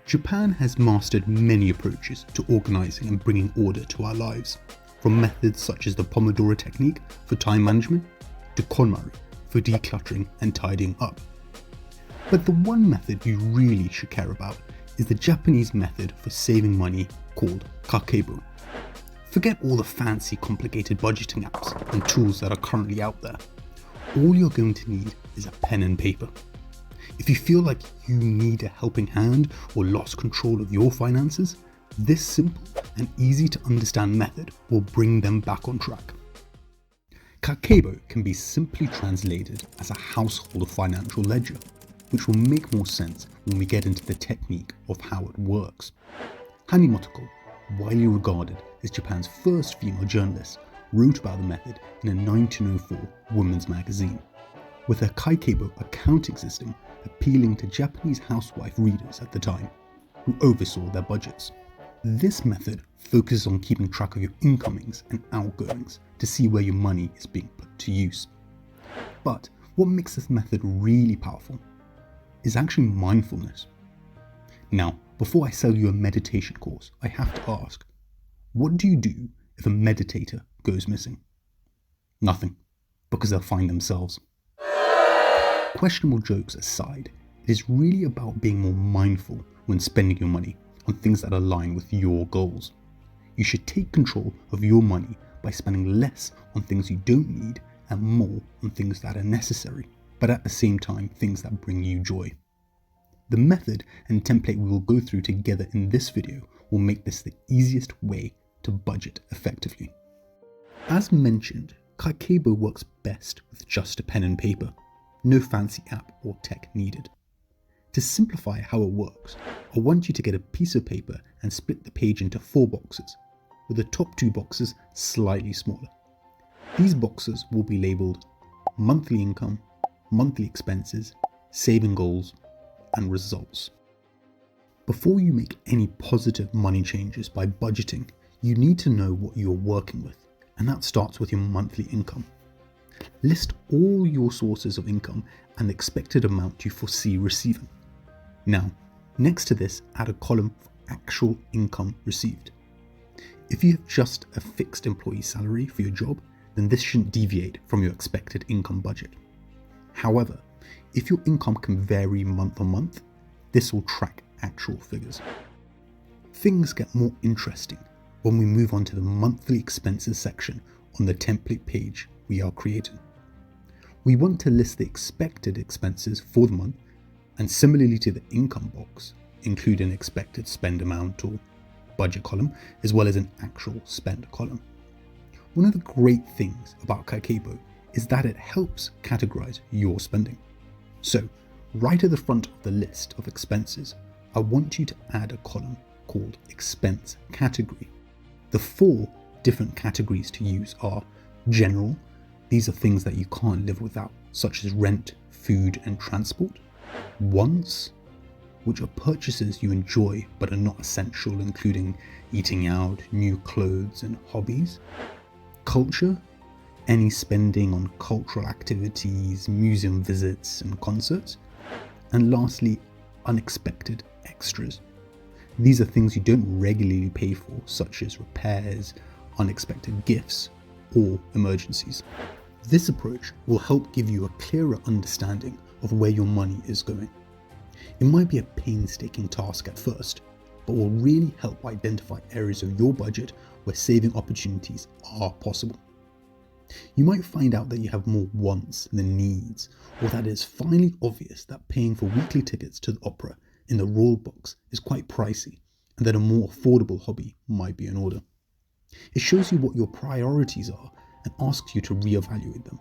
Japan has mastered many approaches to organizing and bringing order to our lives, from methods such as the Pomodoro technique for time management to KonMari for decluttering and tidying up. But the one method you really should care about is the Japanese method for saving money called Kakeibo. Forget all the fancy complicated budgeting apps and tools that are currently out there. All you're going to need is a pen and paper. If you feel like you need a helping hand or lost control of your finances, this simple and easy to understand method will bring them back on track. Kakeibo can be simply translated as a household financial ledger, which will make more sense when we get into the technique of how it works. Hani Motoko, widely regarded as Japan's first female journalist, wrote about the method in a 1904 women's magazine, with her Kakeibo accounting system appealing to Japanese housewife readers at the time, who oversaw their budgets. This method focuses on keeping track of your incomings and outgoings to see where your money is being put to use. But what makes this method really powerful is actually mindfulness. Now, before I sell you a meditation course, I have to ask, what do you do if a meditator goes missing? Nothing, because they'll find themselves. Questionable jokes aside, it is really about being more mindful when spending your money on things that align with your goals. You should take control of your money by spending less on things you don't need and more on things that are necessary, but at the same time things that bring you joy. The method and template we will go through together in this video will make this the easiest way to budget effectively. As mentioned, Kakeibo works best with just a pen and paper. No fancy app or tech needed. To simplify how it works, I want you to get a piece of paper and split the page into 4 boxes, with the top 2 boxes slightly smaller. These boxes will be labelled monthly income, monthly expenses, saving goals, and results. Before you make any positive money changes by budgeting, you need to know what you're working with, and that starts with your monthly income. List all your sources of income and the expected amount you foresee receiving. Now, next to this, add a column for actual income received. If you have just a fixed employee salary for your job, then this shouldn't deviate from your expected income budget. However, if your income can vary month on month, this will track actual figures. Things get more interesting when we move on to the monthly expenses section on the template page we are creating. We want to list the expected expenses for the month, and similarly to the income box, include an expected spend amount or budget column, as well as an actual spend column. One of the great things about Kakeibo is that it helps categorize your spending. So, right at the front of the list of expenses, I want you to add a column called expense category. The 4 different categories to use are general. These are things that you can't live without, such as rent, food, and transport. Wants, which are purchases you enjoy but are not essential, including eating out, new clothes, and hobbies. Culture, any spending on cultural activities, museum visits, and concerts. And lastly, unexpected extras. These are things you don't regularly pay for, such as repairs, unexpected gifts, or emergencies. This approach will help give you a clearer understanding of where your money is going. It might be a painstaking task at first, but will really help identify areas of your budget where saving opportunities are possible. You might find out that you have more wants than needs, or that it is finally obvious that paying for weekly tickets to the opera in the Royal Box is quite pricey, and that a more affordable hobby might be in order. It shows you what your priorities are and asks you to reevaluate them.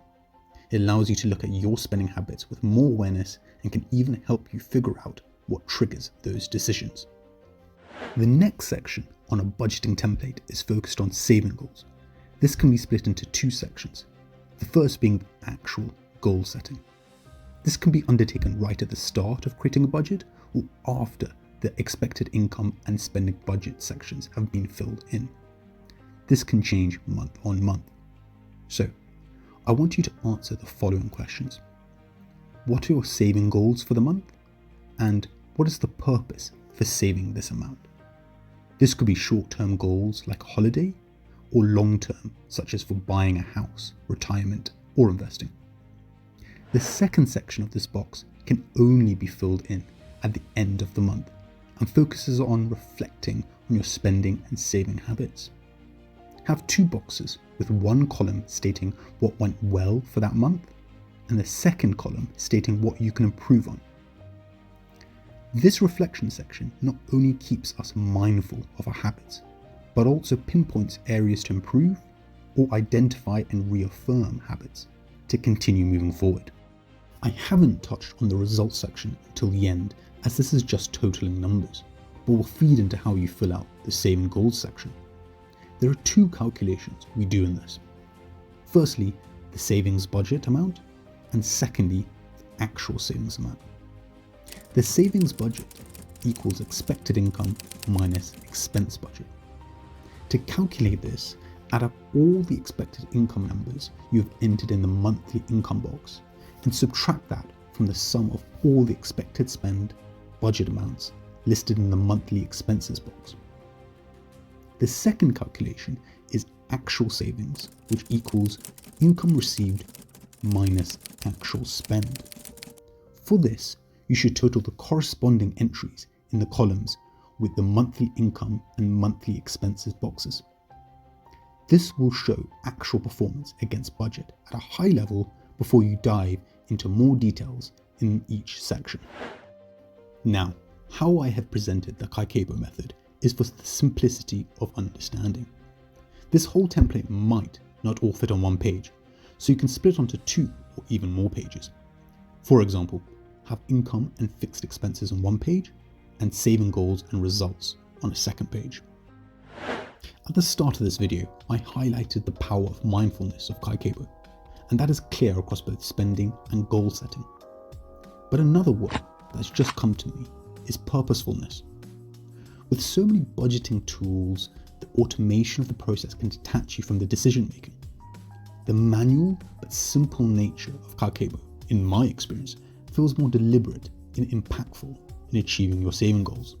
It allows you to look at your spending habits with more awareness and can even help you figure out what triggers those decisions. The next section on a budgeting template is focused on saving goals. This can be split into 2 sections, the first being the actual goal setting. This can be undertaken right at the start of creating a budget or after the expected income and spending budget sections have been filled in. This can change month on month. So, I want you to answer the following questions. What are your saving goals for the month? And what is the purpose for saving this amount. This could be short-term goals like a holiday, or long-term such as for buying a house, retirement, or investing. The second section of this box can only be filled in at the end of the month and focuses on reflecting on your spending and saving habits. Have two boxes with one column stating what went well for that month and the second column stating what you can improve on. This reflection section not only keeps us mindful of our habits, but also pinpoints areas to improve or identify and reaffirm habits to continue moving forward. I haven't touched on the results section until the end, as this is just totaling numbers, but will feed into how you fill out the saving goals section. There are two calculations we do in this. Firstly, the savings budget amount, and secondly, the actual savings amount. The savings budget equals expected income minus expense budget. To calculate this, add up all the expected income numbers you have entered in the monthly income box and subtract that from the sum of all the expected spend budget amounts listed in the monthly expenses box. The second calculation is actual savings, which equals income received minus actual spend. For this, you should total the corresponding entries in the columns with the monthly income and monthly expenses boxes. This will show actual performance against budget at a high level before you dive into more details in each section. Now, how I have presented the Kakeibo method is for the simplicity of understanding. This whole template might not all fit on one page, so you can split onto 2 or even more pages. For example, have income and fixed expenses on one page, and saving goals and results on a second page. At the start of this video, I highlighted the power of mindfulness of Kakeibo, and that is clear across both spending and goal setting. But another word that's just come to me is purposefulness. With so many budgeting tools, the automation of the process can detach you from the decision making. The manual but simple nature of Kakeibo, in my experience, feels more deliberate and impactful in achieving your saving goals.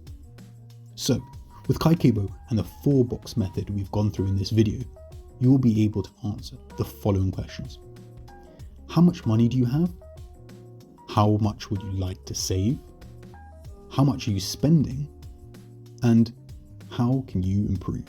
So, with Kakeibo and the 4-box method we've gone through in this video, you will be able to answer the following questions. How much money do you have? How much would you like to save? How much are you spending? And how can you improve?